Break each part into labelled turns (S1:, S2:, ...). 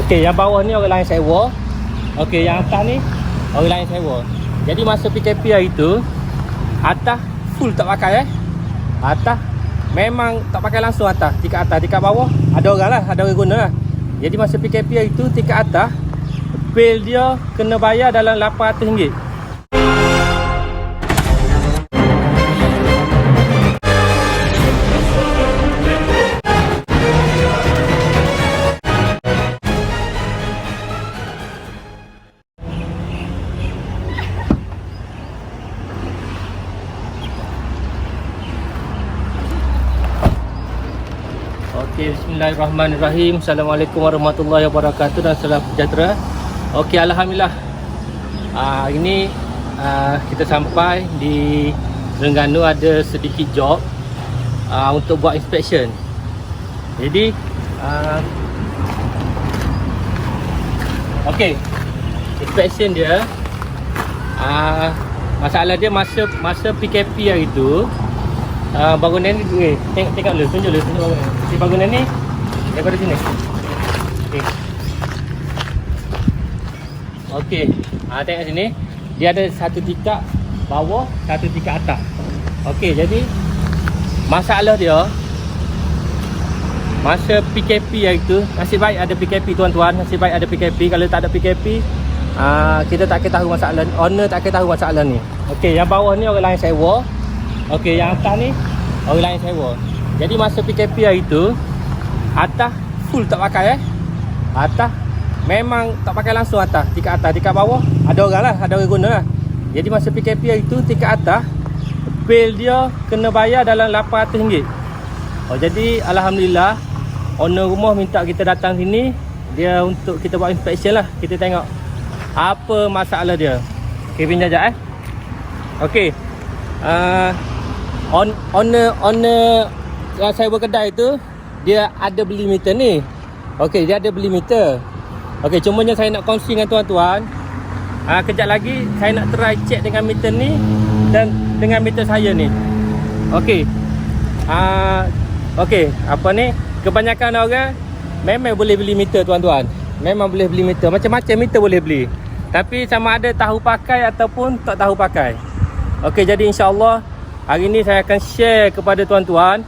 S1: Okey, yang bawah ni orang lain sewa. Okey, yang atas ni orang lain sewa. Jadi masa PKP hari tu, atas full tak pakai Atas memang tak pakai langsung atas. Tingkat atas, tingkat bawah ada orang lah, ada orang guna lah. Jadi masa PKP hari tu, tingkat atas bil dia kena bayar dalam RM800. Okey, bismillahirrahmanirrahim. Assalamualaikum warahmatullahi wabarakatuh dan salam sejahtera. Okey, alhamdulillah. Hari ni kita sampai di Terengganu, ada sedikit job untuk buat inspection. Jadi okey, inspection dia masalah dia masa PKP hari tu. Bangunan ni tengok dulu, tunjuk bangunan. Si bangunan ni daripada sini. Okey. Tengok sini. Dia ada satu tingkat bawah, satu tingkat atas. Okey, jadi masalah dia masa PKP hari tu, nasib baik ada PKP tuan-tuan, nasib baik ada PKP. Kalau tak ada PKP, kita tak akan tahu masalah, owner tak akan tahu masalah ni. Okey, yang bawah ni orang lain sewa. Okey, yang atas ni orang lain sewa. Jadi masa PKP hari tu, atas full tak pakai Atas memang tak pakai langsung atas. Tingkat atas, tingkat bawah ada orang lah, ada orang guna lah. Jadi masa PKP hari tu, tingkat atas bil dia kena bayar dalam RM800. Jadi alhamdulillah, owner rumah minta kita datang sini, dia untuk kita buat inspection lah. Kita tengok apa masalah dia. Okay, pinjam sekejap Okey. Owner saya berkedai tu, dia ada beli meter ni. Okey, dia ada beli meter. Okey, cumanya saya nak kongsi dengan tuan-tuan. Kejap lagi saya nak try check dengan meter ni dan dengan meter saya ni. Okey. Okey, apa ni? Kebanyakan orang memang boleh beli meter tuan-tuan. Memang boleh beli meter. Macam-macam meter boleh beli. Tapi sama ada tahu pakai ataupun tak tahu pakai. Okey, jadi insya-Allah hari ni saya akan share kepada tuan-tuan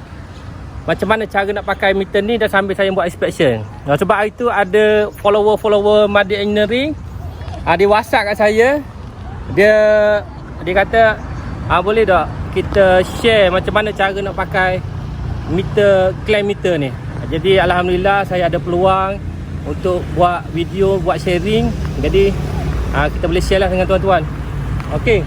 S1: macam mana cara nak pakai meter ni dan sambil saya buat inspection. Sebab hari tu ada follower Madi Engineering, dia WhatsApp kat saya. Dia kata boleh tak kita share macam mana cara nak pakai meter, claim meter ni. Jadi alhamdulillah saya ada peluang untuk buat video, buat sharing. Jadi kita boleh share lah dengan tuan-tuan. Okey.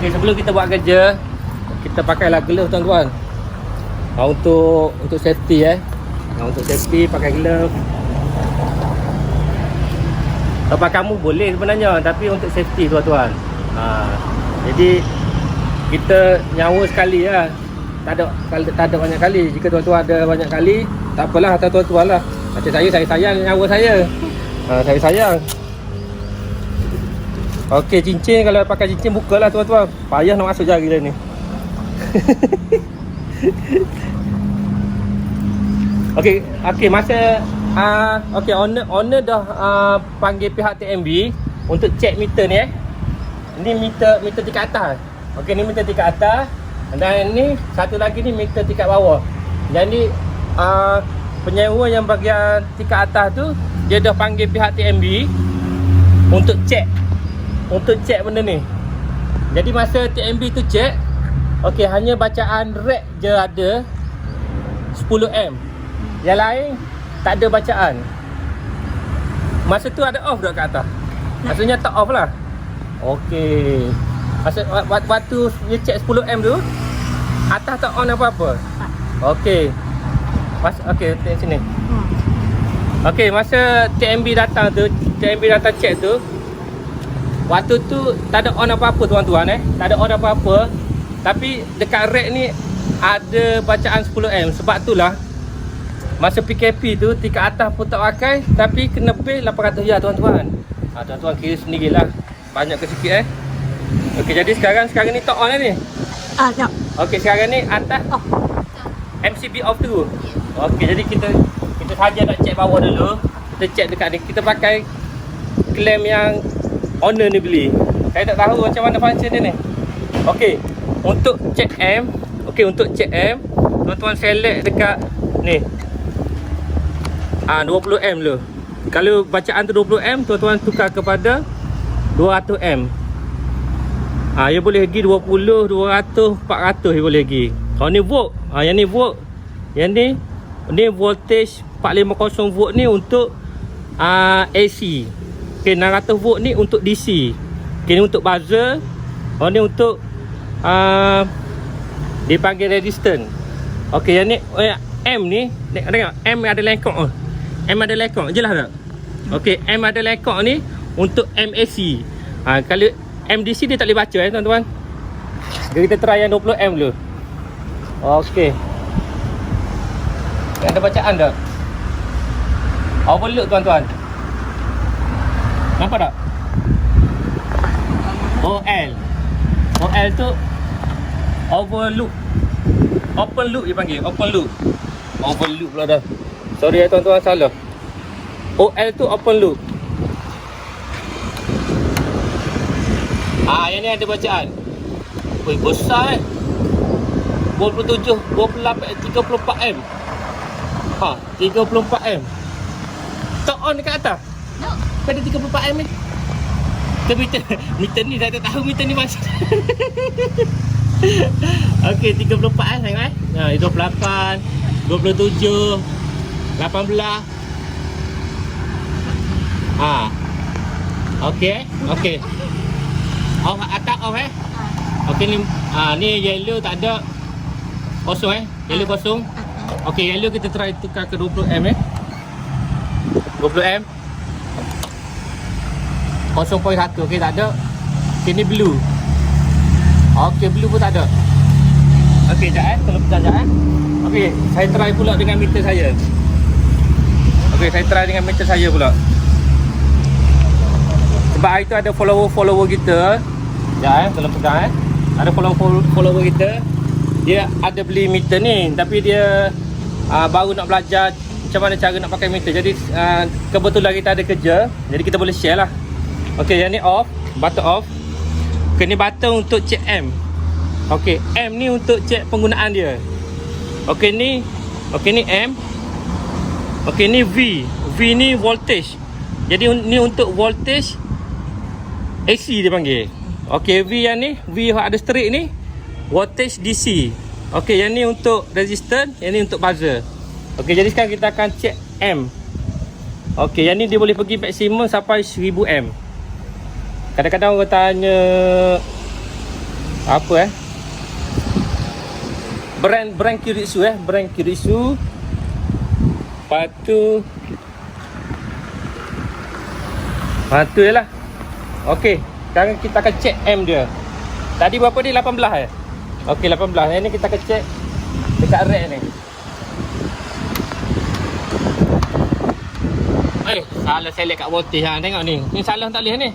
S1: Okay, sebelum kita buat kerja, kita pakailah glove tuan-tuan. Untuk safety untuk safety pakai glove. Tempat kamu boleh sebenarnya, tapi untuk safety tuan-tuan. Jadi kita nyawa sekali lah. Tak ada banyak kali. Jika tuan-tuan ada banyak kali, tak apalah, atas tuan-tuan lah. Macam saya sayang nyawa saya. Saya sayang. Okey, cincin, kalau pakai cincin bukalah tuan-tuan. Payah nak masuk jari dah ni. Okey, masa okey, owner dah panggil pihak TMB untuk check meter ni Ini meter tingkat atas. Okey, ni meter tingkat atas. Dan ni satu lagi ni meter tingkat bawah. Jadi penyewa yang bahagian tingkat atas tu, dia dah panggil pihak TMB untuk check benda ni. Jadi masa TMB tu check, okey, hanya bacaan rate je ada 10 M. Yang lain tak ada bacaan. Masa tu ada off tak kat atas? Maksudnya tak off lah. Okey. Masa waktu dia check 10 M tu, atas tak on apa-apa. Okey. Okey, tengok sini. Okey, masa TMB datang check tu, waktu tu tak ada on apa-apa tuan-tuan Tak ada on apa-apa. Tapi dekat rack ni ada bacaan 10 M. Sebab itulah masa PKP tu tingkat atas pun tak pakai, tapi kena pay RM800 tuan-tuan. Tuan-tuan kira sendirilah banyak ke sikit Okey, jadi sekarang ni tak on ni.
S2: Tak.
S1: Okey, sekarang ni atas MCB off tu. Okey, jadi kita saja nak check bawah dulu. Kita check dekat ni. Kita pakai klem yang owner ni beli. Saya tak tahu macam mana function dia ni. Okey, untuk check M, tuan-tuan select dekat ni. 20M dulu. Kalau bacaan tu 20M, tuan-tuan tukar kepada 200M. Dia boleh pergi 20, 200, 400 dia boleh pergi. Kalau ni volt, yang ni volt. Yang ni voltage 450 volt ni untuk AC. Okey, 600 volt ni untuk DC. Okey, ni untuk buzzer. Ni untuk dipanggil resistant. Okey, yang ni M ni tengok, M ada lengkok. M ada lengkok, jelas tak? Okey, M ada lengkok ni untuk MAC. Kalau MDC dia tak boleh baca tuan-tuan. Jadi kita try yang 20M dulu. Okey. Ada bacaan tak? Overload tuan-tuan. Nampak tak? OL tu overloop. Open loop dia panggil, open loop. Overloop pula dah. Sorry tuan-tuan, salah. OL tu open loop. Yang ni ada bacaan. Wih, besar 27, 28, 34M. 34M. Tak on dekat atas? No. Kan ada 34M ni. Meter ni dah tak tahu meter ni macam. Okey, 34M tengok 28, 27, 18. Okey. Off atas off Okey ni ni yellow tak ada. Kosong yellow kosong. Okey, yellow kita try tukar ke 20M 20M 0.1. Okey, tak ada. Sini blue. Okey, blue pun tak ada. Okey, jap tolong pecah jap Okey, saya try pula dengan meter saya. Okey, saya try dengan meter saya pula. Sebab hari tu ada follower kita. Jap tolong pegang Ada follower kita. Dia ada beli meter ni, tapi dia baru nak belajar macam mana cara nak pakai meter. Jadi kebetulan kita ada kerja, jadi kita boleh share lah. Okey, yang ni off, button off. Okey, ni button untuk check M. Okey, M ni untuk check penggunaan dia. Okey, ni M. Okey, ni V. V ni voltage. Jadi ni untuk voltage AC dia panggil. Okey, V yang ni, V yang ada straight ni voltage DC. Okey, yang ni untuk resistor, yang ni untuk buzzer. Okey, jadi sekarang kita akan check M. Okey, yang ni dia boleh pergi maksimum sampai 1000M. Kadang-kadang orang tanya apa brand Kirisu brand Kirisu. Lepas tu ialah. Okey, sekarang kita akan check M dia. Tadi berapa dia? 18 Okey, 18. Yang ni kita akan check dekat rack ni. Salah select kat voltage tengok ni. Ni salah tak boleh ni.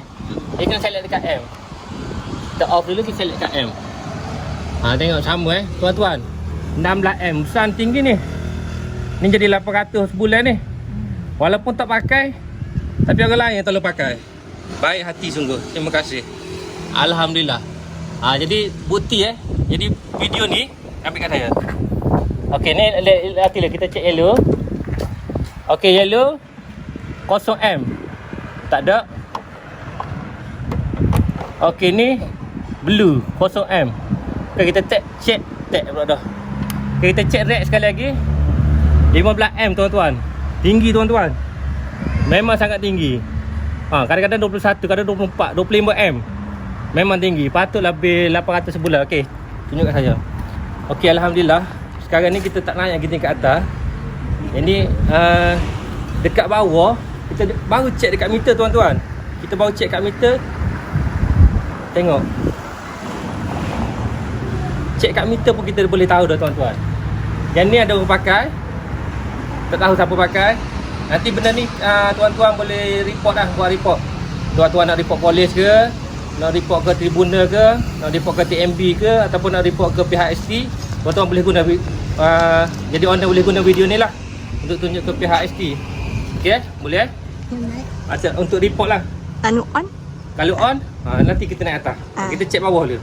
S1: Dia kena select dekat M. Kita off dulu, kita select dekat M. Tengok sama tuan-tuan. 16M besar tinggi ni. Ni jadi 800 sebulan ni. Walaupun tak pakai, tapi orang lain yang tolong pakai. Baik hati sungguh. Terima kasih. Alhamdulillah. Jadi bukti Jadi video ni ambil kat saya. Okey, ni kita check yellow. Okey, yellow 0M. Tak ada. Okey, ni blue 0M. Okey, kita check pula dah. Okey, kita check rack sekali lagi. 15M tuan-tuan. Tinggi tuan-tuan. Memang sangat tinggi. Kadang-kadang 21, kadang 24, 25M. Memang tinggi. Patut lebih 800 sebulan. Okey, tunjuk kat saya. Okey, alhamdulillah. Sekarang ni kita tak naik lagi tingkat atas. Ini dekat bawah kita baru check dekat meter tuan-tuan. Kita baru check kat meter. Tengok. Check kat meter pun kita boleh tahu dah tuan-tuan. Yang ni ada orang pakai. Tak tahu siapa pakai. Nanti benda ni tuan-tuan boleh report lah, buat report. Tuan-tuan nak report polis ke, nak report ke tribunal ke, nak report ke TMB ke, ataupun nak report ke pihak ST, tuan-tuan boleh guna jadi owner boleh guna video ni lah untuk tunjuk ke pihak ST. Okey, boleh untuk report lah.
S2: Anu on?
S1: Kalau on, nanti kita naik atas. Kita cek bawah dulu.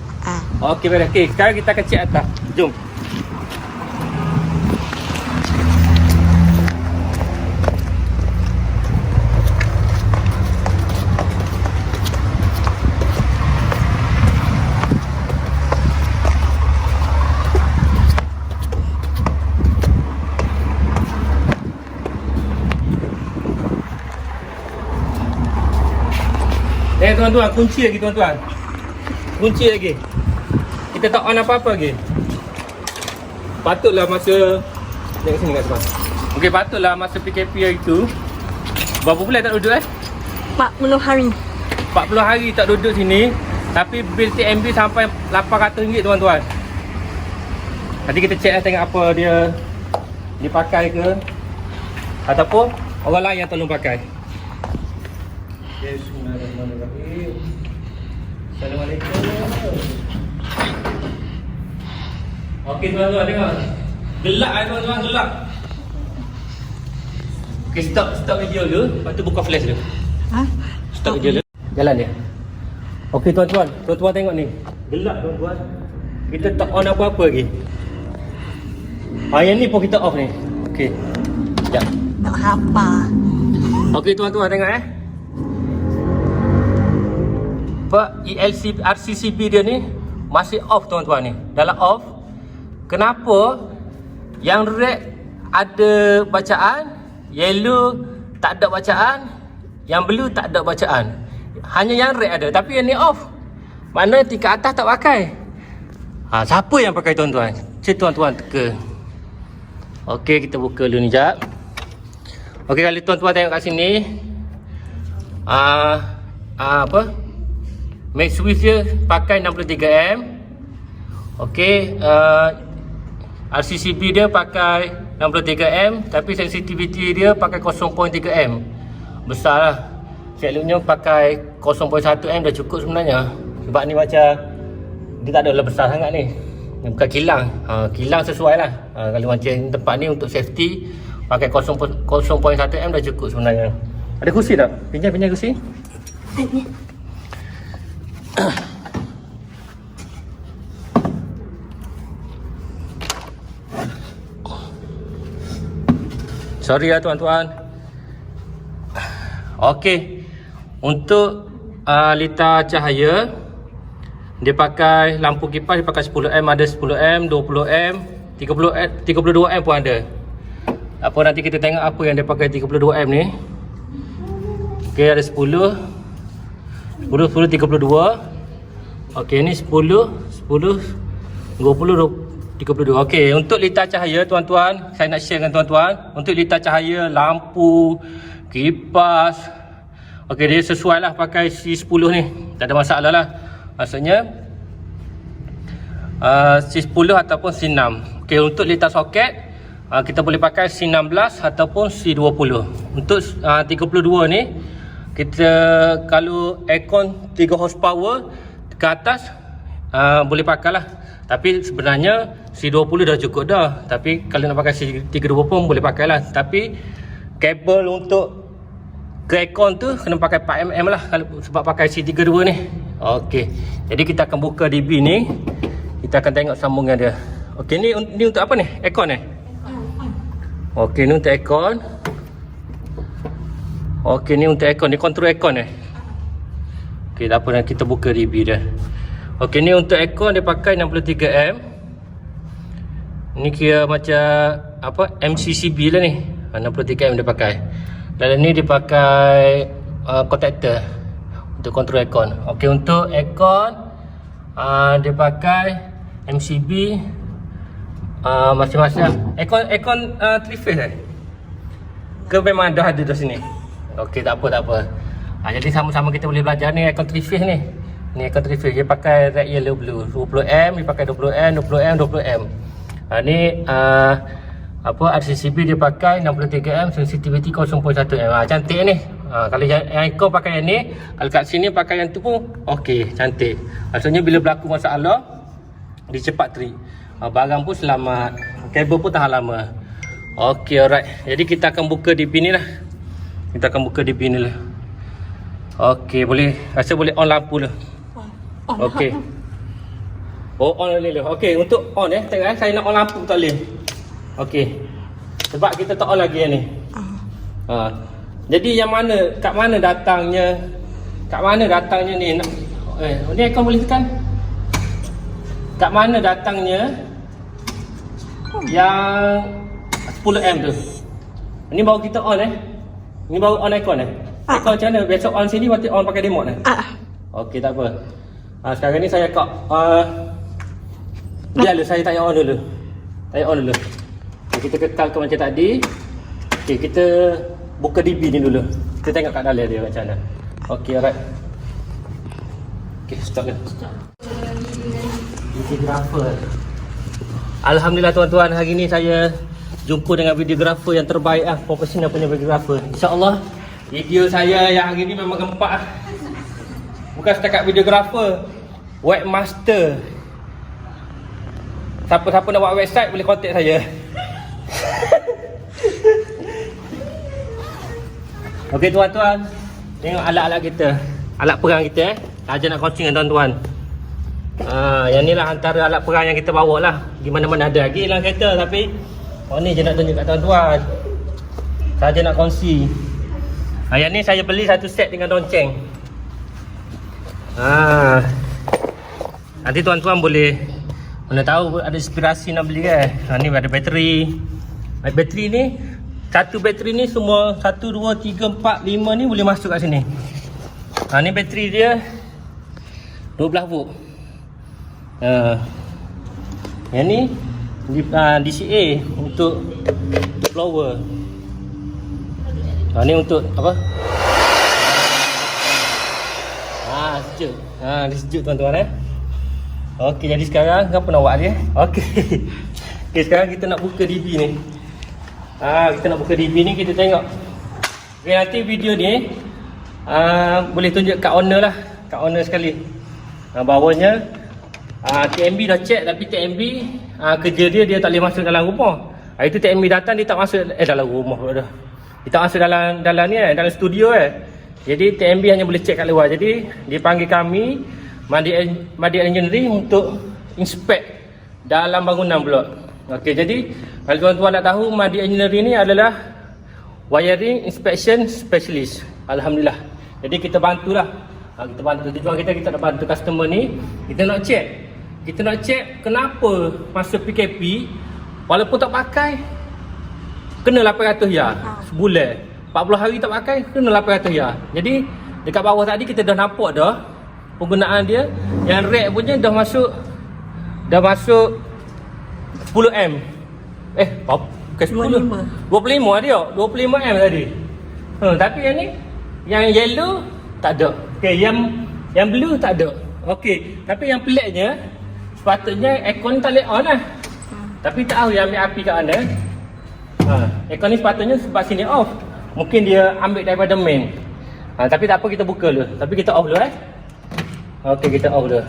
S1: Okey, baik. Okey, sekarang kita akan cek atas. Jom. Tuan-tuan, kunci lagi tuan-tuan. Kunci lagi. Kita tak on apa-apa lagi. Patutlah masa tengok sini kat sebelah. Okey, patutlah masa PKP hari tu. Berapa bulan tak duduk
S2: 40 hari.
S1: 40 hari tak duduk sini. Tapi bil TMB sampai RM800 tuan-tuan. Nanti kita check lah tengok apa dia dipakai ke ataupun orang lain yang tolong pakai. Bismillahirrahmanirrahim. Assalamualaikum. Okey tuan-tuan, tengok. Gelap tuan-tuan, gelap. Okey, stop video dulu. Lepas tu buka flash dulu. Stop video dulu. Jalan dia. Okey tuan-tuan, tuan-tuan tengok ni. Gelap tuan-tuan. Kita tak on apa-apa lagi. Yang ni pun kita off ni. Okey. Sekejap.
S2: Tak apa.
S1: Okey tuan-tuan tengok ELC RCCB dia ni masih off tuan-tuan ni. Dalam off. Kenapa? Yang red ada bacaan, yellow tak ada bacaan, yang blue tak ada bacaan. Hanya yang red ada, tapi yang ni off. Mana tingkat atas tak pakai. Siapa yang pakai tuan-tuan? Cik tuan-tuan teka. Okey, kita buka dulu ni jap. Okey, kalau tuan-tuan tengok kat sini, apa? Max switch dia pakai 63M. Okey, RCCB dia pakai 63M, tapi sensitivity dia pakai 0.3M. Besarlah. Selalunya pakai 0.1M dah cukup sebenarnya. Sebab ni macam dia tak adalah besar sangat ni. Bukan kilang. Kilang sesuai lah. Kalau macam tempat ni untuk safety pakai 0.1M dah cukup sebenarnya. Ada kursi tak? Pinjam kursi. Sorry ya tuan-tuan. Okey. Untuk lita cahaya dia pakai lampu kipas, dia pakai 10M, ada 10M, 20M, 32M pun ada. Apa nanti kita tengok apa yang dia pakai 32M ni. Okey, ada 10 32. Okey, ni 10 20 32. Okey, untuk lita cahaya tuan-tuan, saya nak share dengan tuan-tuan. Untuk lita cahaya, lampu, kipas, okey, dia sesuai lah pakai C10 ni. Tak ada masalah lah. Maksudnya C10 ataupun C6. Okey, untuk lita soket kita boleh pakai C16 ataupun C20. Untuk 32 ni, kita kalau aircon 3 horsepower ke atas boleh pakai lah. Tapi sebenarnya C20 dah cukup dah. Tapi kalau nak pakai C32 pun boleh pakai lah. Tapi kabel untuk ke aircon tu kena pakai 4mm lah kalau sebab pakai C32 ni. Okey, jadi kita akan buka DB ni. Kita akan tengok sambungan dia. Okey, ni untuk apa ni? Aircon ni? Okey, ni untuk aircon. Okey, ni untuk aircon. Ni kontrol aircon ni. Okey, tak apa, kita buka DB dia. Okey, ni untuk aircon dia pakai 63M. Ni kira macam apa? MCCB lah ni. 63M dia pakai. Dan ni dia pakai contactor untuk kontrol aircon. Okey, untuk aircon dia pakai MCB masing-masing. Aircon 3 phase ke memang dah ada di sini? Okey, tak apa. Jadi sama-sama kita boleh belajar ni aircon 3 phase ni. Ni aircon 3 phase dia pakai red, yellow, blue. 20M dia pakai 20M. Ni apa RCCB dia pakai 63M, sensitivity 0.1M. Cantik ni. Kalau yang aircon pakai yang ni, kalau kat sini pakai yang tu pun okey, cantik. Maksudnya bila berlaku masalah dia cepat trip. Barang pun selamat. Kabel pun tahan lama. Okey, alright. Jadi kita akan buka DP ni lah. Kita akan buka DP ni lah. Okey, boleh. Rasa boleh on lampu lah.
S2: On.
S1: Okey. Oh, on boleh lah. Okey, untuk on tengok saya nak on lampu tak boleh. Okey. Sebab kita tak on lagi yang ni. Jadi yang mana, kat mana datangnya ni nak ni akan boleh tekan. Kat mana datangnya yang 10 tu. Ni baru kita on Ni baru on aircon Aircon macam mana? Biasa on sini waktu on pakai remote Okey, tak apa. Sekarang ni saya kat biarlah saya tak payah on dulu. Kita kekalkan macam tadi. Okey, kita buka DB ni dulu. Kita tengok kat dalam dia macam mana. Okey, alright. Okey, stop dia. Videographer. Alhamdulillah tuan-tuan, hari ni saya jumpa dengan videographer yang terbaik profesional punya videographer. InsyaAllah video saya yang hari ni memang gempak Bukan setakat videographer, webmaster. Siapa-siapa nak buat website boleh contact saya. Okey tuan-tuan, tengok alat-alat kita. Alat perang kita Saja nak kongsi dengan tuan-tuan. Yang ni lah antara alat perang yang kita bawa lah. Gimana-mana ada lagi lah kereta, tapi ni je nak tunjuk kat tuan-tuan. Saja nak kongsi. Yang ni saya beli satu set dengan lonceng. Nanti tuan-tuan boleh, mana tahu ada inspirasi nak beli kan. Ni ada bateri. Bateri ni, satu bateri ni semua 1, 2, 3, 4, 5 ni boleh masuk kat sini. Ni bateri dia 12 volt. Yang ni DCA untuk blower. Ni untuk apa? Sejuk. Dia sejuk tuan-tuan Okey, jadi sekarang kenapa nak buat dia? Okey. Okey, sekarang kita nak buka DB ni. Kita nak buka DB ni, kita tengok. Okey, nanti video ni boleh tunjuk kat owner lah. Kat owner sekali. Bawahnya TMB dah check, tapi TMB kerja dia tak boleh masuk dalam rumah. Itu TMB datang, dia tak masuk dalam rumah pula dah. Dia tak masuk dalam ni dalam studio Jadi TMB hanya boleh check kat luar. Jadi dia panggil kami Madi Engineering untuk inspect dalam bangunan pula. Okey, jadi kalau tuan-tuan nak tahu, Madi Engineering ni adalah wiring inspection specialist. Alhamdulillah. Jadi kita bantulah. Kita bantu tujuan kita nak bantu customer ni. Kita nak check kenapa masa PKP walaupun tak pakai kena 800 ya sebulan. 40 hari tak pakai kena 800 ya. Jadi dekat bawah tadi kita dah nampak dah penggunaan dia. Yang rack punya dah masuk 10M. Bukan 10. 25 dia. 25M tadi. Tapi yang ni, yang yellow tak ada. Okey, yang blue tak ada. Okey, tapi yang peliknya sepatutnya aircon tak boleh on lah. Tapi tak tahu yang ambil api kat mana. Aircon ni sepatutnya sebab sini off. Mungkin dia ambil daripada main. Tapi tak apa, kita buka dulu. Tapi kita off dulu Okey, kita off dulu.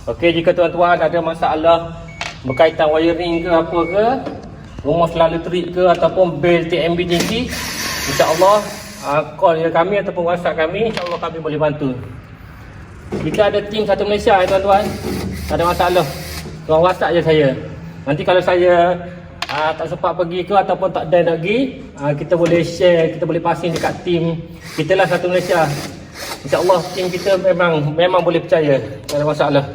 S1: Okey, jika tuan-tuan ada masalah berkaitan wiring ke apa ke, rumah selalu trip ke ataupun bil TMB tinggi, insya-Allah call kami ataupun WhatsApp kami, insya-Allah kami boleh bantu. Jika ada tim satu Malaysia tuan-tuan, tak ada masalah, tuan WhatsApp je saya. Nanti kalau saya tak sempat pergi ke ataupun tak ada lagi, kita boleh share, kita boleh passing dekat tim kita lah satu Malaysia. InsyaAllah tim kita memang boleh percaya, tak ada masalah.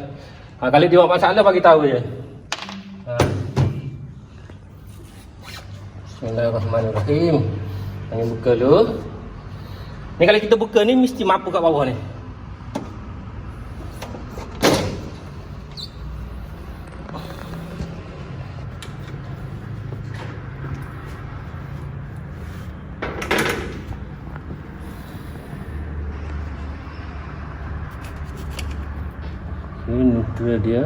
S1: Kalau dia buat masalah, bagi tahu je. Bismillahirrahmanirrahim. Kami buka dulu. Ni kalau kita buka ni mesti mampu kat bawah ni. Ini neutral dia.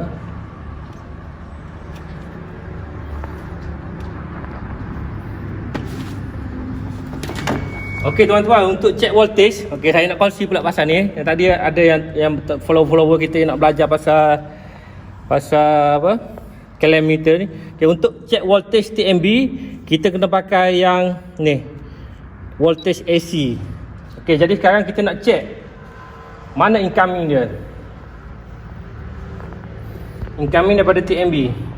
S1: Okey tuan-tuan, untuk check voltage, okey saya nak kongsi pula pasal ni. Yang tadi ada yang follower kita yang nak belajar pasal apa? Kilometer ni. Okey, untuk check voltage TMB, kita kena pakai yang ni. Voltage AC. Okey, jadi sekarang kita nak check mana incoming dia. Incoming daripada TMB.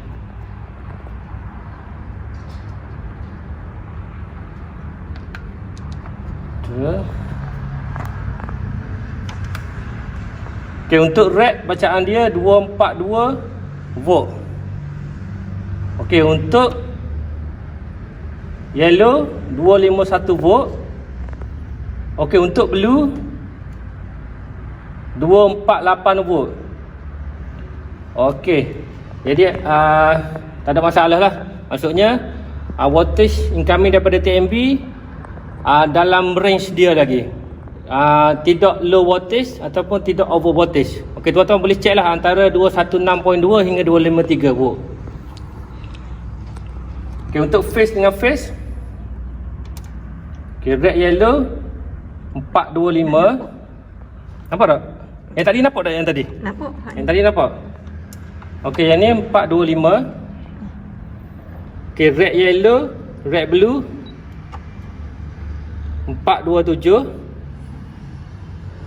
S1: Okey, untuk red bacaan dia 242 volt. Okey, untuk yellow 251 volt. Okey, untuk blue 248 volt. Okey. Jadi tak ada masalah lah. Maksudnya voltage incoming daripada TMB dalam range dia lagi. Tidak low voltage ataupun tidak over voltage. Okey, tuan-tuan boleh check lah antara 216.2 hingga 253 volt. Okey, untuk phase dengan phase. Okey, red yellow 425. Nampak tak? Yang tadi nampak tak yang tadi?
S2: Nampak.
S1: Yang tadi nampak? Okey, yang ni 425. Okey, red yellow, red blue 427.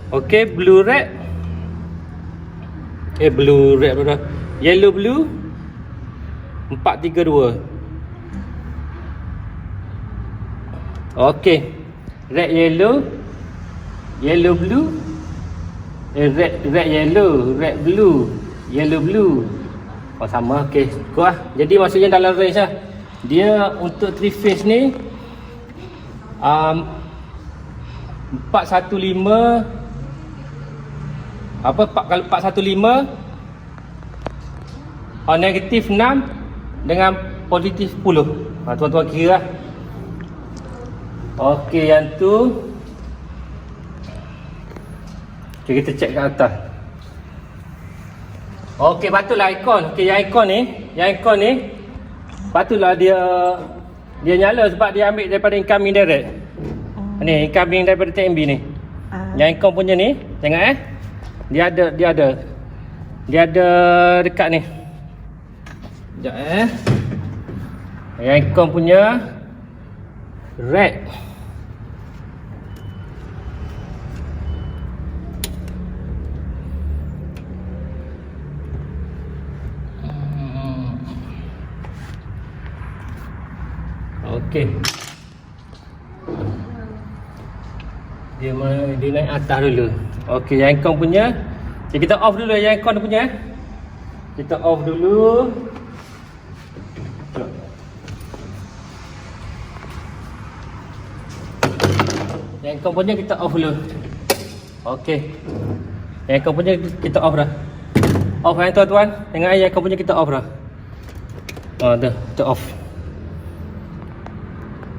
S1: Okey, blue red. Blue red berapa? Yellow blue 432. Okey. Red yellow, yellow blue, red yellow, red blue, yellow blue. Oh sama, okey. Cukup lah. Jadi maksudnya dalam range lah. Dia untuk 3 phase ni 415 apa 415 negatif 6 dengan positif 10. Tuan-tuan kira lah. Okey, yang tu. Okey, kita check kat atas. Okey, patutlah ikon. Okey, yang ikon ni patutlah dia nyala sebab dia ambil daripada incoming direct. Ni incoming daripada TMB ni. Yang ikon punya ni, tengok Dia ada dekat ni. Sekejap Yang ikon punya red. Okey. Dia naik atas dulu. Okey, yang ikon punya. Okay, kita off dulu yang ikon punya. Kita off dulu. Yang ikon punya kita off dulu. Okey. Yang ikon punya kita off dah. Off tuan-tuan. Tengok yang ikon punya kita off dah. Dah, kita off.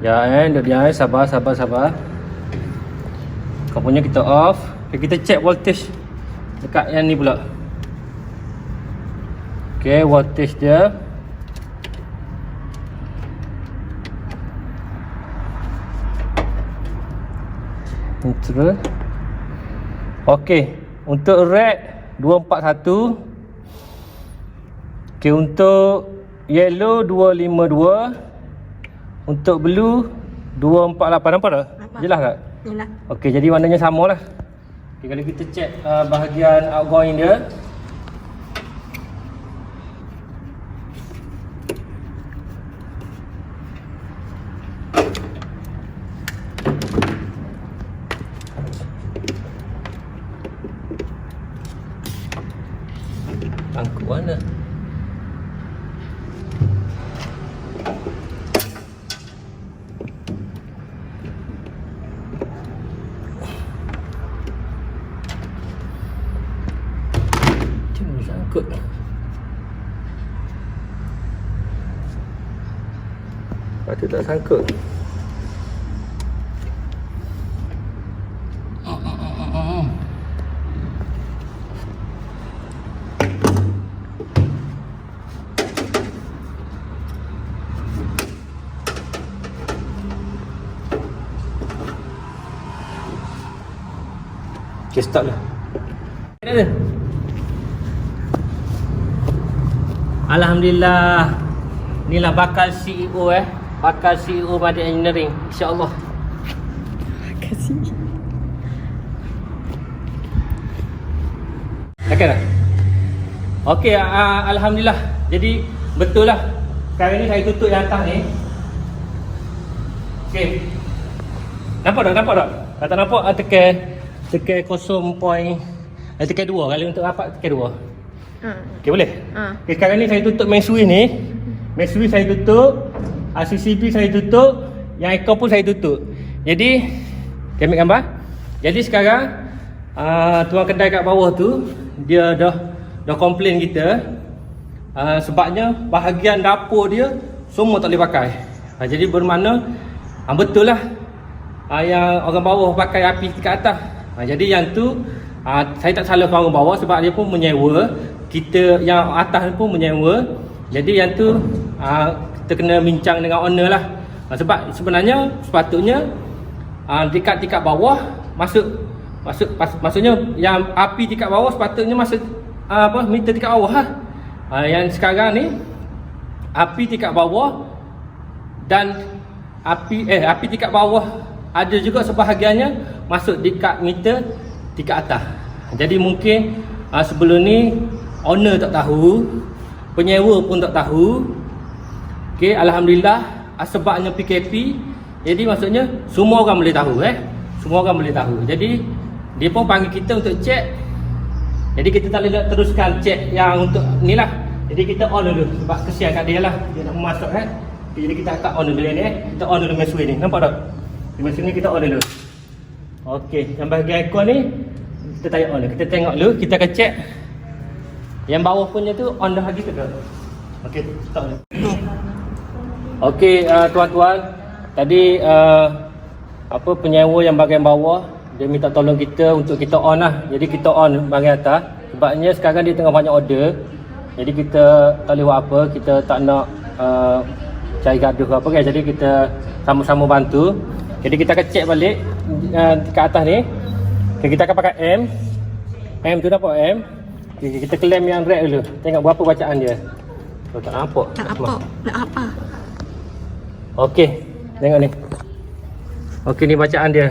S1: Ya, sabar. Kau punya kita off. Okay, kita check voltage dekat yang ni pula. Okay, voltage dia terus. Okay, untuk red 241. Okay, untuk yellow 252. Untuk blue 248. Nampak tak? Jelas tak?
S2: Jelas.
S1: Okey, jadi warnanya sama lah. Okay, kalau kita check bahagian outgoing dia. Tangkup mana? Sangkut. Patut tak sangkut. Okay, start lah. Alhamdulillah. Inilah bakal CEO Bakal CEO Madin Engineering, insya-Allah.
S2: Kasih.
S1: Okey tak? Okey, alhamdulillah. Jadi betul lah. Sekarang ni saya tutup yang atas ni. Okey. Nampak tak? Kata nampak tekan 0. Tekan 2 kali untuk rapat tekan 2. Okey, boleh? Okey, sekarang ni saya tutup main switch ni. Main switch saya tutup, CCB saya tutup, yang aircon pun saya tutup. Jadi, ambil gambar. Jadi sekarang tuan kedai kat bawah tu dia dah komplain kita sebabnya bahagian dapur dia semua tak boleh pakai. Jadi bermakna betul lah yang orang bawah pakai api tingkat atas. Jadi yang tu saya tak salahkan orang bawah sebab dia pun menyewa, kita yang atas pun menyewa. Jadi yang tu kita kena bincang dengan owner lah. Sebab sebenarnya sepatutnya dekat tingkat bawah maksudnya yang api tingkat bawah sepatutnya masuk meter tingkat bawah lah. Yang sekarang ni api tingkat bawah dan api tingkat bawah ada juga sebahagiannya masuk dekat meter tingkat atas. Jadi mungkin sebelum ni owner tak tahu, penyewa pun tak tahu. Okey, alhamdulillah sebabnya PKP, jadi maksudnya semua orang boleh tahu semua orang boleh tahu. Jadi dia pun panggil kita untuk cek. Jadi kita tak boleh teruskan cek yang untuk ni lah. Jadi kita on dulu sebab kesian kat dia lah, dia nak masuk Jadi kita akan on dulu ni kita on dulu mesin ni. Nampak tak? Di mesin ni kita on dulu. Okey, yang bahagian aircon ni kita tak on dulu. Kita tengok dulu, kita akan cek yang bawah punya tu on dah lagi ke tak? Okey, stop dulu. Okey, tuan-tuan, tadi penyewa yang bahagian bawah dia minta tolong kita untuk kita on lah. Jadi kita on bahagian atas. Sebabnya sekarang dia tengah banyak order. Jadi kita tak boleh buat apa, kita tak nak cari gaduh ke apa kan. Jadi kita sama-sama bantu. Jadi kita akan check balik dekat atas ni. Okay, kita akan pakai M tu nampak M. Okay, kita klaim yang rack dulu. Tengok berapa bacaan dia. Oh, tak nampak.
S2: Tak apa. Nak apa?
S1: Okey, tengok ni. Okey, ni bacaan dia.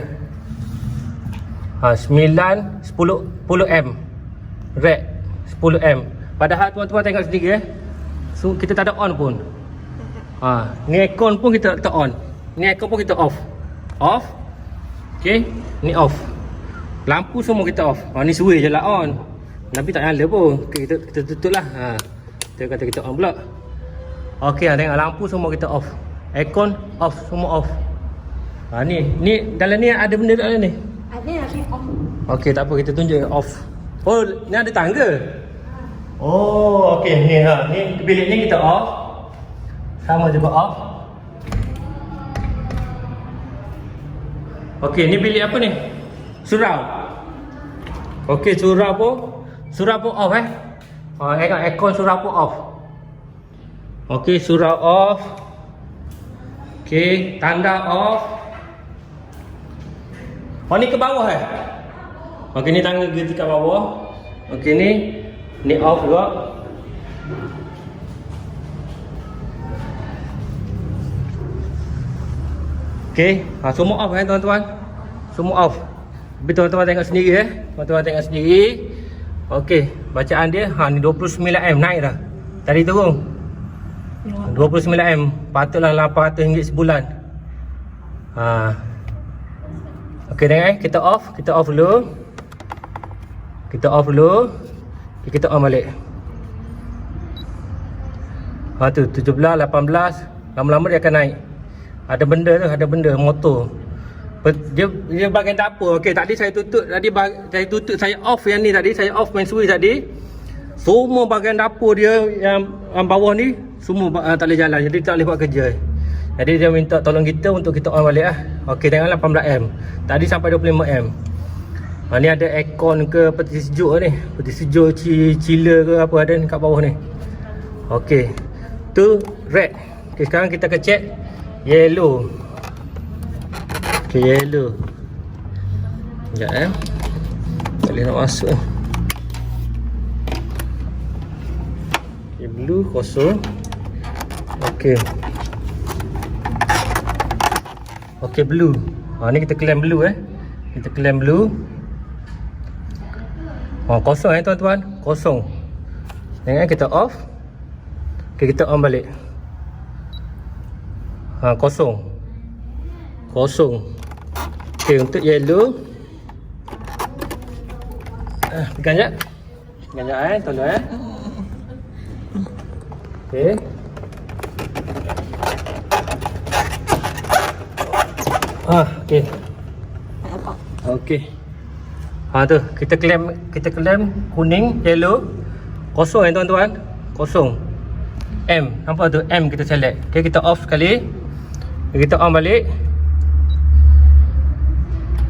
S1: 10M. Rack 10M. Padahal tuan-tuan tengok sendiri so, kita tak ada on pun. Ni aircon pun kita tak on. Ni aircon pun kita off. Off. Okey, ni off. Lampu semua kita off. Ni switch je lah on. Tapi tak nyala pun. Okay, kita tutup lah. Kita kata kita on pula. Okey, tengok lampu semua kita off. Aircon off, semua off. Ni dalam ni ada benda tak ni?
S2: Ada lagi on.
S1: Okey, tak apa, kita tunjuk off. Oh, ni ada tangga. Oh, okey, ni ni bilik ni kita off. Sama juga off. Okey, ni bilik apa ni? Surau. Okey, surau pun off aircon surau pun off. Okey, surau off. Okey, tanda off. Ni ke bawah Okey, ni tangga ke kat bawah. Okey, ni off juga. Okey, semua off tuan-tuan. Semua off. Tapi tuan-tuan tengok sendiri Tuan-tuan tengok sendiri. Okey, bacaan dia ni 29M naik dah. Tadi turun 29M, patutlah RM800 sebulan. Okey, tengok kita off dulu. Kita off dulu. Kita on balik. Tu 17, 18, lama-lama dia akan naik. Ada benda motor. Dia bahagian dapur. Okey, tadi saya tutup, saya off yang ni tadi, saya off main switch tadi. Semua bahagian dapur dia yang bawah ni semua tak boleh jalan. Jadi tak boleh buat kerja. Jadi dia minta tolong kita untuk kita on balik Okey, tengoklah 18M. Tadi sampai 25M. Ni ada aircon ke peti sejuk ni. Peti sejuk chiller ke apa ada ni kat bawah ni. Okey. Tu red. Okey, sekarang kita akan check yellow. Okey, yellow. Sekejap Tak boleh nak masuk. Okay, blue kosong. Okay. Okay, blue. Ni kita klaim blue Kita klaim blue. Kosong tuan-tuan. Kosong. Tengok kita off. Okay, kita on balik. Kosong. Kosong. Okay, untuk yellow. Pegang jap. Pegang jap tolong Okay. Okay. Okay. Tu kita klaim kuning, yellow. Kosong tuan-tuan. Kosong. M, nampak tu? M kita select. Okay, kita off sekali. Kita on balik.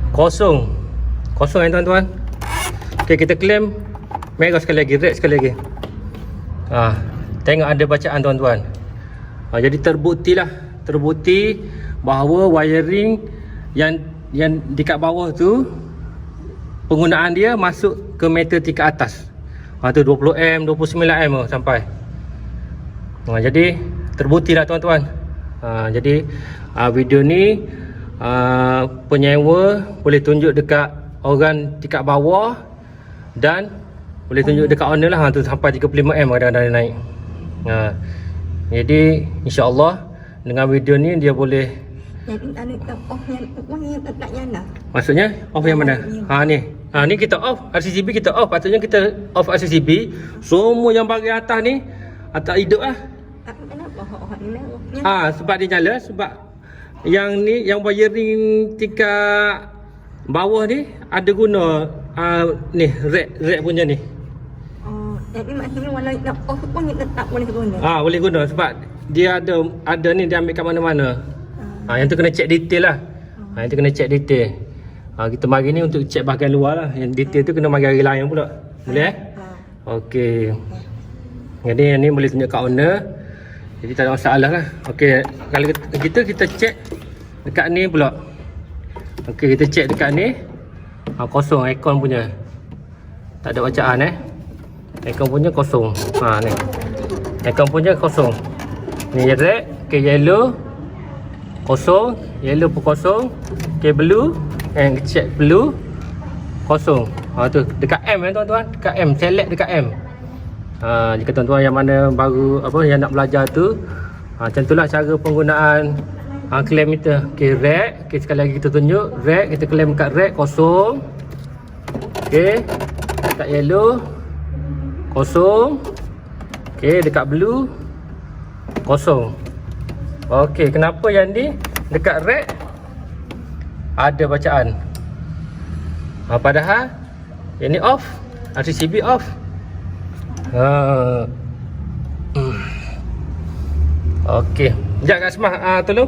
S1: Kosong. Kosong tuan-tuan. Okay, kita klaim merah sekali lagi, red sekali lagi. Tengok ada bacaan tuan-tuan. Jadi terbukti bahawa wiring yang dekat bawah tu penggunaan dia masuk ke meter tingkat atas. Tu 20M, 29M sampai. Jadi terbukti lah tuan-tuan. Jadi video ni penyewa boleh tunjuk dekat orang tingkat bawah dan boleh tunjuk dekat owner lah. Tu sampai 35M kadang-kadang naik. Jadi insya-Allah dengan video ni dia boleh. Maksudnya off yang mana? Ni kita off RCCB, kita off. Patutnya kita off RCCB. Semua yang bahagian atas ni tak hidup lah. Sebab dia nyala. Sebab yang ni, yang wiring tingkat bawah ni ada guna ni red punya ni.
S2: Jadi maksudnya walau nak off pun kita tak boleh guna.
S1: Boleh guna sebab dia ada ni, dia ambil kat mana-mana. Yang tu kena check detail lah. Yang tu kena check detail. Kita mari ni untuk check bahagian luar lah. Yang detail tu kena mari hari lain pula. Boleh Okey. Jadi yang ni boleh tunjuk kat owner. Jadi tak ada masalah lah. Okey, kalau kita check dekat ni pula. Okey, kita check dekat ni. Kosong aircon punya. Tak ada bacaan aircon punya kosong. Ni. Aircon punya kosong. Ni red, yellow kosong, yellow pun kosong. Blue, check blue kosong. Tu dekat M tuan-tuan, dekat M, select dekat M. Jika tuan-tuan yang mana baru yang nak belajar tu, macam itulah cara penggunaan claim meter. Red, sekali lagi kita tunjuk red, kita claim kat red kosong. Dekat yellow kosong. Dekat blue kosong. Kenapa yang ni dekat red ada bacaan? Padahal yang ni off, RCCB off. Sekejap Kak Asmah, tolong.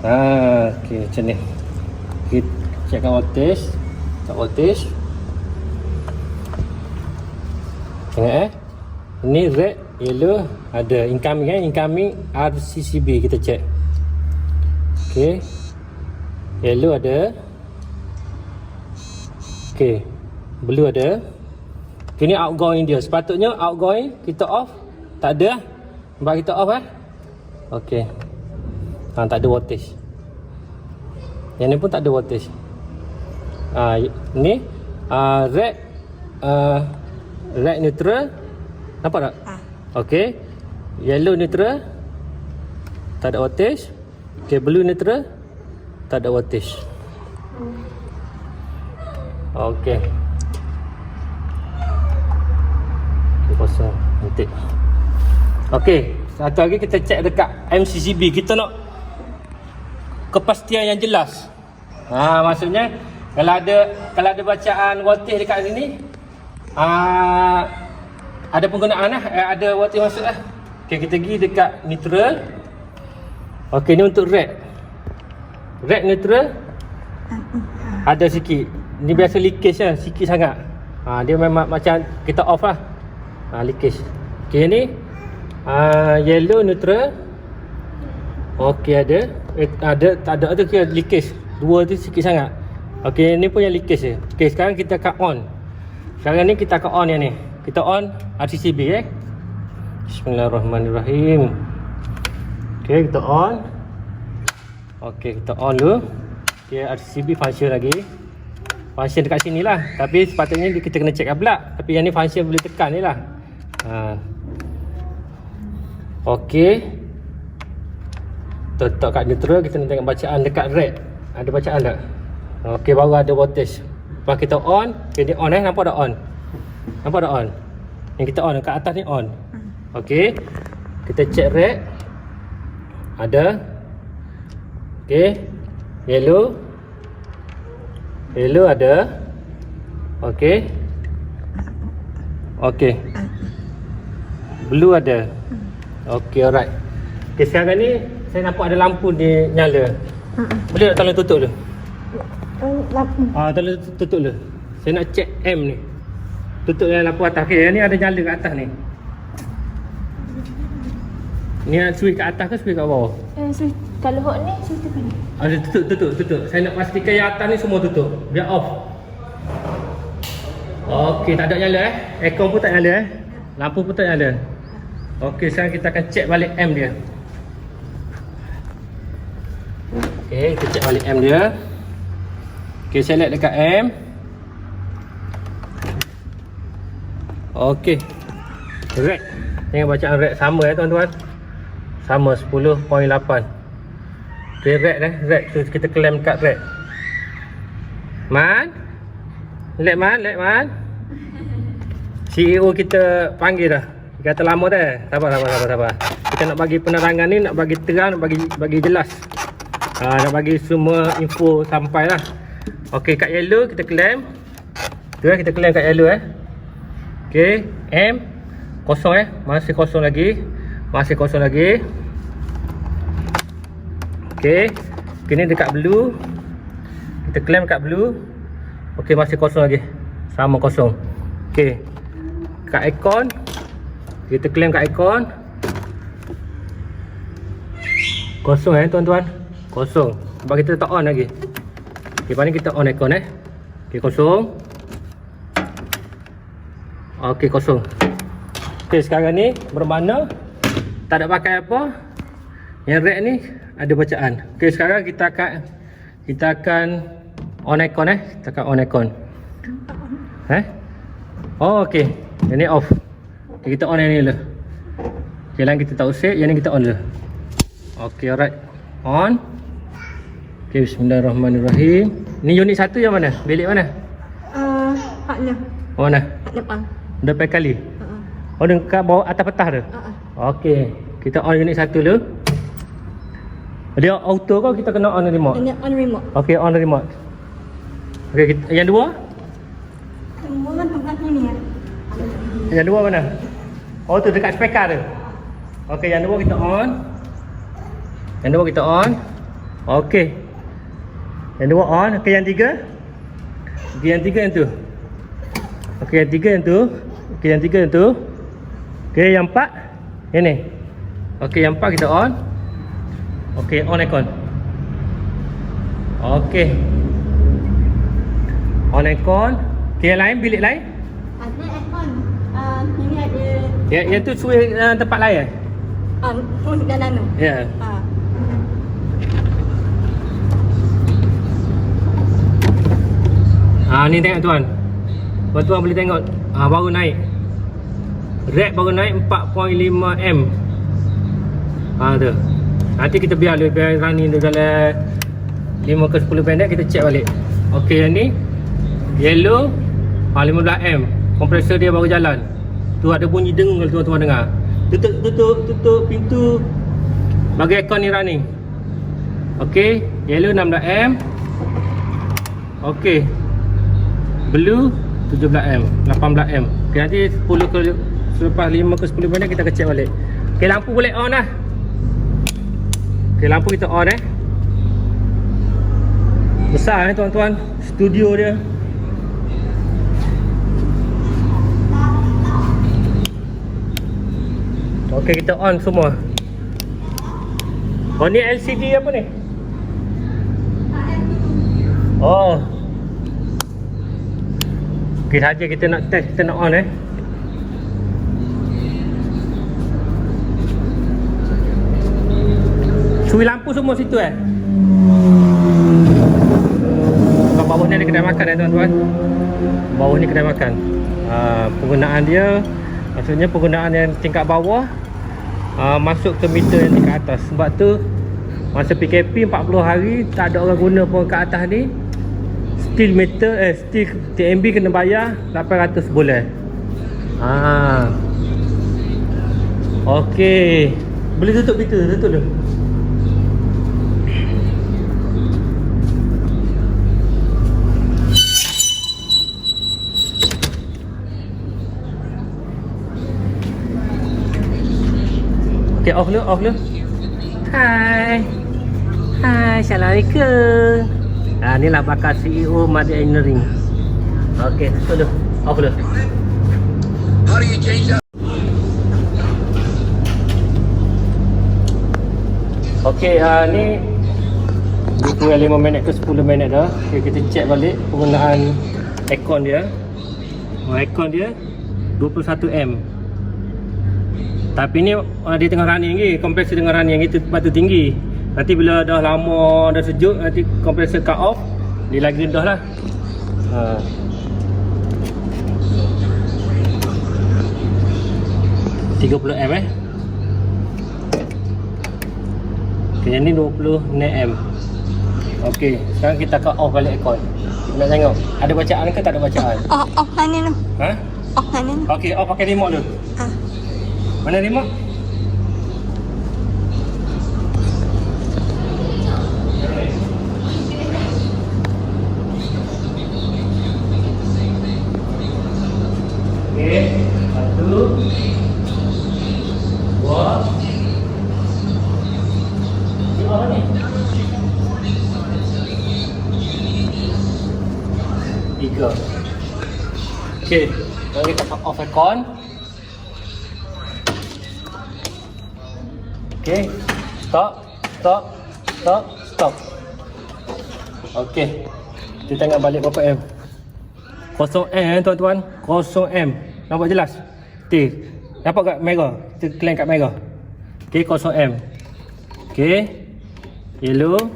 S1: Macam ni. Kita checkkan voltage. Tak voltage. Tengok Ini red, yellow, ada incoming incoming RCCB kita check. Yellow ada. Blue ada. Ini outgoing dia. Sepatutnya outgoing kita off. Tak ada. Sebab kita off tak ada voltage. Yang ni pun tak ada voltage. Ni red red neutral. Nampak tak? Yellow neutral. Tak ada voltage. Blue neutral. Tak ada voltage. Kosong. Nanti. Satu lagi kita check dekat MCCB. Kita nak kepastian yang jelas. Maksudnya kalau ada bacaan voltage dekat sini, ada penggunaan ada voltage masuk lah. Kita pergi dekat neutral. Ni untuk red. Red neutral. Ada sikit. Ni biasa leakage lah, sikit sangat. Dia memang macam kita off lah. Leakage. Ni yellow neutral. Okey, ada. Tak ada tu kira leakage. Dua tu sikit sangat. Okey, ni pun yang leakage je. Okey, sekarang kita akan on. Sekarang ni kita akan on yang ni. Kita on RCCB Bismillahirrahmanirrahim. Okey, kita on. Okey, kita on dulu. Okey, RCCB function lagi. Function dekat sini lah. Tapi sepatutnya kita kena check pula. Tapi yang ni function boleh tekan ni lah. Okey. Letak kat neutral, kita nak tengok bacaan dekat red. Ada bacaan tak? Okey, baru ada voltage. Lepas kita on, okay, dia on nampak tak on? Nampak tak on? Yang kita on, kat atas ni on. Okey. Kita check red. Ada. Okey. Yellow. Yellow ada. Okey. Okey. Blue ada. Okey, alright. Okey, sekarang ni saya nampak ada lampu ni nyala. Boleh tak tolong tutup dulu? Tolong tutup dulu. Saya nak check M ni. Tutup yang lampu atas. Okey, yang ni ada nyala kat atas ni. Ni nak switch kat atas ke switch kat bawah?
S2: Switch kalau hot ni switch tekan.
S1: Ada tutup. Saya nak pastikan yang atas ni semua tutup. Biar off. Okey, tak ada nyala Aircon pun tak nyala Lampu pun tak nyala. Okey, sekarang kita akan check balik M dia. Okey, kita check balik M dia. Okey, saya lihat dekat M. Okey. Red. Tengok bacaan red sama tuan-tuan. Sama 10.8. Okey, red red. So kita claim kat red. Man. Let man. CEO kita panggil dah. Dia kata lama dah. Sabar. Kita nak bagi penerangan ni, nak bagi terang, nak bagi jelas. Nak bagi semua info sampai lah. Okey, kat yellow kita claim. Tu kita claim kat yellow Okey, M kosong masih kosong lagi. Okey. Kini dekat blue. Kita claim kat blue. Okey, masih kosong lagi. Sama kosong. Okey. Kat aircon kita claim kat aircon. Kosong tuan-tuan. Kosong. Sebab kita tak on lagi. Okey, lepas ni kita on aircon Okey, kosong. Okey, kosong. Okey, sekarang ni bermakna tak ada pakai apa. Yang red ni ada bacaan. Okey, sekarang kita akan on aircon Kita akan on aircon. Oh, okey. Yang ni off. Okay, kita on yang ni dulu. Jalan kita tak usik, yang ni kita on dulu. Okey, alright. On. Okey, bismillahirrahmanirrahim. Ni unit 1 yang mana? Bilik mana?
S2: Haknya.
S1: Mana?
S2: Depan.
S1: Depan kali. Oh, dekat bawah atas petah tu. Okey, kita on unit 1 dulu. Dia auto kau kita kena on remote.
S2: Ini on remote.
S1: Okey, on remote. Okey, yang dua?
S2: Semua kan tempat sini
S1: Yang dua mana? Oh, tu dekat speaker tu. Okey, yang dua kita on. Okey. Yang dua on. Okey, yang tiga? Okey, yang tiga yang tu. Okey, yang tiga yang tu. Okey, yang empat? Yang ni. Okey, yang empat kita on. Okey, on aircon. Okey. On aircon. Okey, yang lain, bilik lain?
S2: Ada aircon. Ini ada.
S1: Yang tu switch tempat lain
S2: Switch dan nano.
S1: Ya. Ni tengok tuan. Tuan boleh tengok. Baru naik. Red baru naik 4.5 M. Tu. Nanti kita biar running dia dalam 5 ke 10 pendek, kita check balik. Okey, yang ni yellow 15 M. Kompresor dia baru jalan. Tu ada bunyi dengung kalau tuan-tuan dengar. Tutup pintu bagi aircon ni running. Okey, yellow 16 M. Okey. Blue 17 M, 18 M. Okey, nanti 10 ke selepas 5 ke 10 minit kita akan check balik. Okey, lampu boleh on dah. Okey, lampu kita on Besar tuan-tuan studio dia. Okey, kita on semua. Oh ni LCD apa ni? Oh. Okay saja kita nak test, kita nak on Sui lampu semua situ Kat bawah ni ada kedai makan tuan-tuan. Bawah ni kedai makan. Penggunaan dia maksudnya penggunaan yang tingkat bawah masuk ke meter yang tingkat atas. Sebab tu masa PKP 40 hari tak ada orang guna pun kat atas ni. Still meter still TMB kena bayar 800 bulan. Okey. Boleh tutup pintu, tutup dulu. Okay, off dulu. Hai. Assalamualaikum. Inilah bakal CEO Madi Engineering. Okay, tutup dulu. Off dulu.
S3: How do you change that?
S1: Okay, ni 25 minit ke 10 minit dah. Okay, kita check balik penggunaan aircon dia. Aircon dia 21M. Tapi ni dia tengah running lagi, kompresor tengah running lagi, temperatur tinggi. Nanti bila dah lama dah sejuk, nanti kompresor cut off, dia lagi rendah lah. 30M Okay, yang ni 20M. Okay, sekarang kita akan off balik aircon. Kita nak tengok ada bacaan ke tak ada bacaan.
S2: Off mana tu? Off mana tu?
S1: Okay, off pakai remote dulu. Mana remote? Okay, 1, 2. Apa ni? 3. Okay, sekarang kita akan off aircon. Okay, stop. Okay, kita tengok balik berapa M. 0M tuan-tuan, 0M. Nampak jelas? Nampak kat merah? Kita claim kat merah. Okay, 0M. Okay, yellow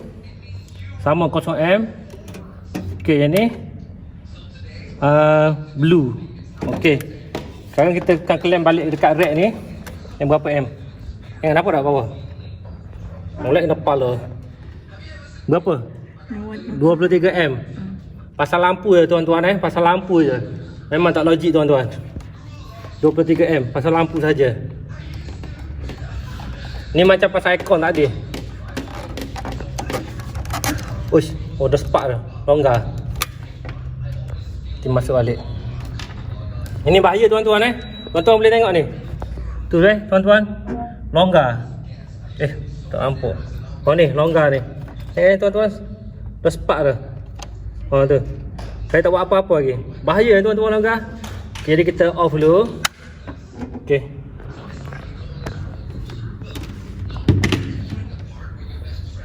S1: sama 0M. Okay, yang ni blue. Okay, sekarang kita akan claim balik dekat red ni. Yang berapa M? Yang nampak tak bawah? Molek kena kepala. Berapa? 23M. Pasal lampu je tuan-tuan pasal lampu je. Memang tak logik tuan-tuan. 23M pasal lampu saja. Ni macam pasal aircon tadi. Uish, dah spark dah. Longgar. Kita masuk balik. Ini bahaya tuan-tuan Tuan-tuan boleh tengok ni. Tu tuan-tuan. Longgar. Tak nampak. Ni longgar ni. Tuan-tuan. Dah spark dah. Tu. Saya tak buat apa-apa lagi. Bahaya tuan-tuan longgar. Okay, jadi kita off dulu. Okay.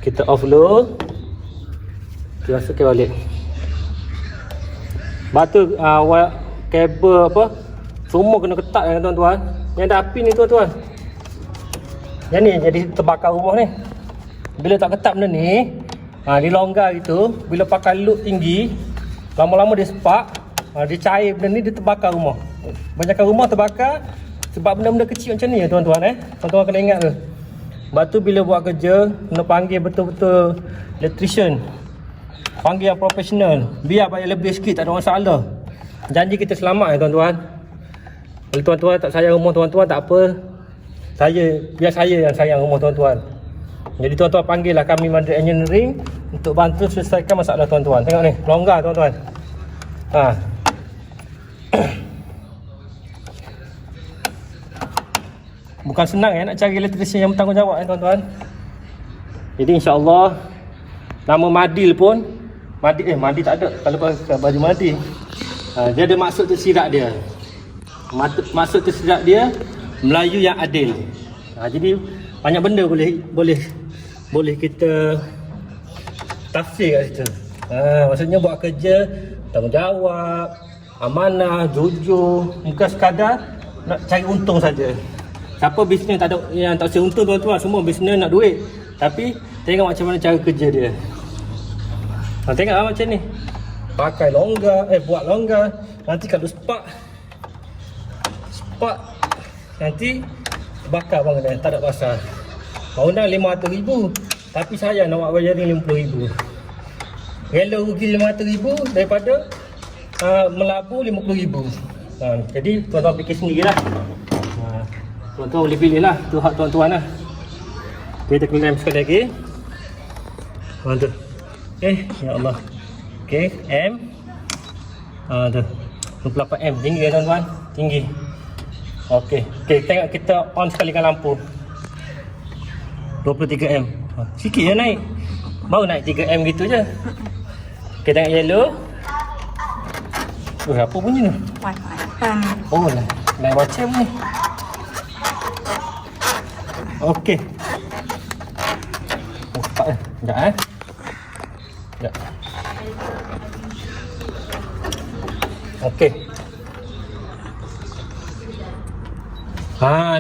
S1: Kita off dulu. Kita masukkan balik. Batu kabel apa? Semua kena ketat tuan-tuan. Yang ada api ni tuan-tuan. Yang ni jadi terbakar rumah ni. Bila tak ketat benda ni, dia longgar gitu. Bila pakai loop tinggi, lama-lama dia spark, dia cair benda ni, dia terbakar rumah. Banyakkan rumah terbakar sebab benda-benda kecil macam ni tuan-tuan Tuan-tuan kena ingat tu. Sebab tu bila buat kerja, kena panggil betul-betul electrician. Panggil yang profesional. Biar bayar lebih sikit, tak ada masalah. Janji kita selamat tuan-tuan. Kalau tuan-tuan tak sayang rumah tuan-tuan, tak apa. Biar saya yang sayang rumah tuan-tuan. Jadi tuan-tuan panggil lah kami Madi Engineering untuk bantu selesaikan masalah tuan-tuan. Tengok ni, longgar tuan-tuan. Bukan senang nak cari electrician yang bertanggungjawab tuan-tuan. Jadi insya-Allah nama Madil pun Madi tak ada kalau pakai baju Madi. Dia ada maksud tersirat dia. Maksud tersirat dia Melayu yang adil. Jadi banyak benda boleh boleh kita tafsir kat situ. Maksudnya buat kerja tanggungjawab, amanah, jujur, bukan sekadar nak cari untung saja. Siapa bisnes tak ada yang tak usah untung tuan-tuan, semua bisnes nak duit. Tapi tengok macam mana cara kerja dia. Tengoklah macam ni. Pakai longgar, buat longgar. Nanti kalau spark nanti bakar bangunan, tak ada pasal. Bangunan 500,000, tapi saya nak buat wiring 50,000. Rela rugi 500,000 daripada melabur 50,000. Jadi tuan-tuan fikir sendirilah. Tuan-tuan boleh pilih lah, tu hak tuan-tuan lah. Kita klaim sekali lagi. Tu. Okay, ya Allah. Okay, M. Tu 28M, tinggi kan tuan-tuan? Tinggi. Okay, tengok kita on sekalikan lampu. 23M. Sikit je naik. Baru naik 3M gitu je. Okay, tengok yellow. Apa bunyi ni?
S2: Wi-Fi.
S1: Oh lah, naik macam ni. Okey. Cepat eh. Sekejap eh. Sekejap. Okey.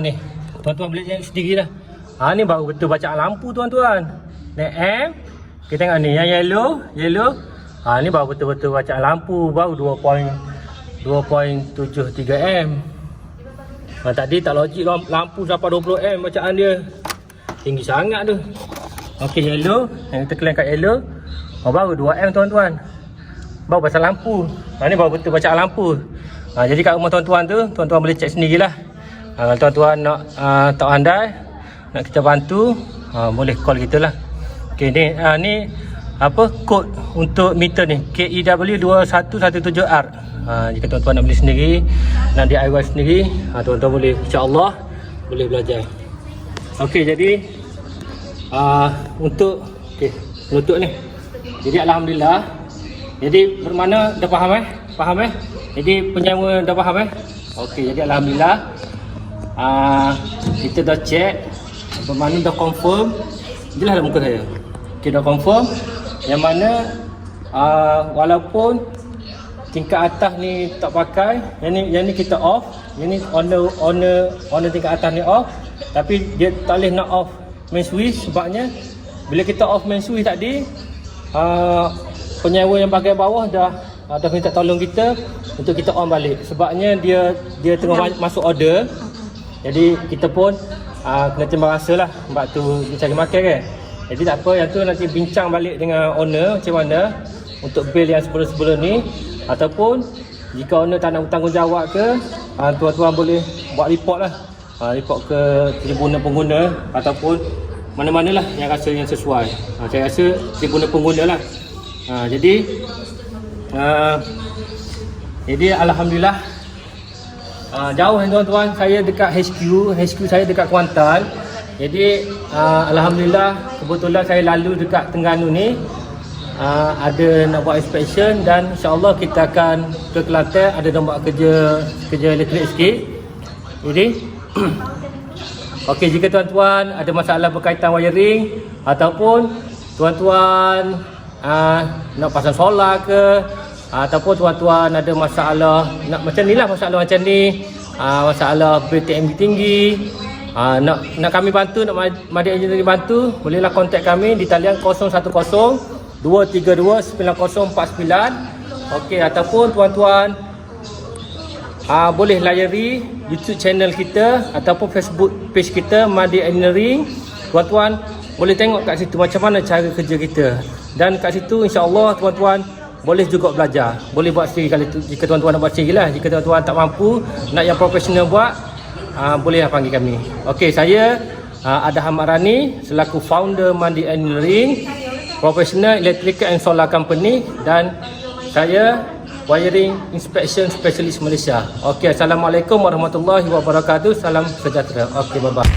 S1: Ni. Tuan-tuan boleh lihat sendiri dah. Ni baru betul bacaan lampu tuan-tuan. Naik M. Kita tengok ni yang yellow. Ni baru betul-betul bacaan lampu. Baru 2.73M. Tadi tak logik lampu sampai 20M bacaan dia. Tinggi sangat tu. Okey, yellow. Yang kita klaim kat yellow. Baru 2M tuan-tuan. Baru pasal lampu. Ni baru betul bacaan lampu. Jadi kat rumah tuan-tuan tu, tuan-tuan boleh cek sendirilah. Kalau tuan-tuan nak tak pandai, nak kita bantu, boleh call kita lah. Okey, ni apa kod untuk meter ni, KEW2117R. Jika tuan-tuan nak beli sendiri, nak DIY sendiri, tuan-tuan boleh, insya-Allah boleh belajar. Okey, jadi untuk penutup ni. Jadi alhamdulillah. Jadi bermakna dah faham Faham Jadi penyewa dah faham Okey, jadi alhamdulillah. Kita dah check, bermakna dah confirm. Jelas dah muka saya. Okey, dah confirm. Yang mana walaupun tingkat atas ni tak pakai, yang ni kita off. Yang ni owner tingkat atas ni off. Tapi dia tak boleh nak off main switch, sebabnya bila kita off main switch tadi, penyewa yang bahagian bawah dah minta tolong kita untuk kita on balik. Sebabnya dia tengah masuk order. Jadi kita pun kena terima rasa lah, sebab tu dia cari makan kan. Jadi tak apa, yang tu nanti bincang balik dengan owner macam mana untuk bil yang sebelum-sebelum ni. Ataupun jika owner tak nak bertanggungjawab ke, tuan-tuan boleh buat report lah. Report ke tribunal pengguna ataupun mana-manalah yang rasa yang sesuai. Saya rasa tribunal pengguna lah. Jadi alhamdulillah, jauh tuan-tuan, saya dekat HQ saya dekat Kuantan. Jadi alhamdulillah, kebetulan saya lalu dekat Terengganu ni, ada nak buat inspection, dan insya-Allah kita akan ke Kelantan, ada nak buat kerja elektrik sikit. Jadi okey, jika tuan-tuan ada masalah berkaitan wiring, ataupun tuan-tuan nak pasang solar ke, ataupun tuan-tuan ada masalah nak macam ni lah, masalah macam ni, masalah BTM tinggi, nak kami bantu, nak Madi Engineering bantu, bolehlah kontak kami di talian 010 232 9049. Okey, ataupun tuan-tuan boleh layari YouTube channel kita ataupun Facebook page kita Madi Engineering. Tuan-tuan boleh tengok kat situ macam mana cara kerja kita, dan kat situ insya-Allah tuan-tuan boleh juga belajar. Boleh buat sendiri kalau jika tuan-tuan nak buat sendiri lah. Jika tuan-tuan tak mampu nak yang profesional buat, bolehlah panggil kami. Okey, saya Adham Marani selaku founder Madi Engineering, professional electrical and solar company, dan saya wiring inspection specialist Malaysia. Okey, assalamualaikum warahmatullahi wabarakatuh. Salam sejahtera. Okey, bye bye.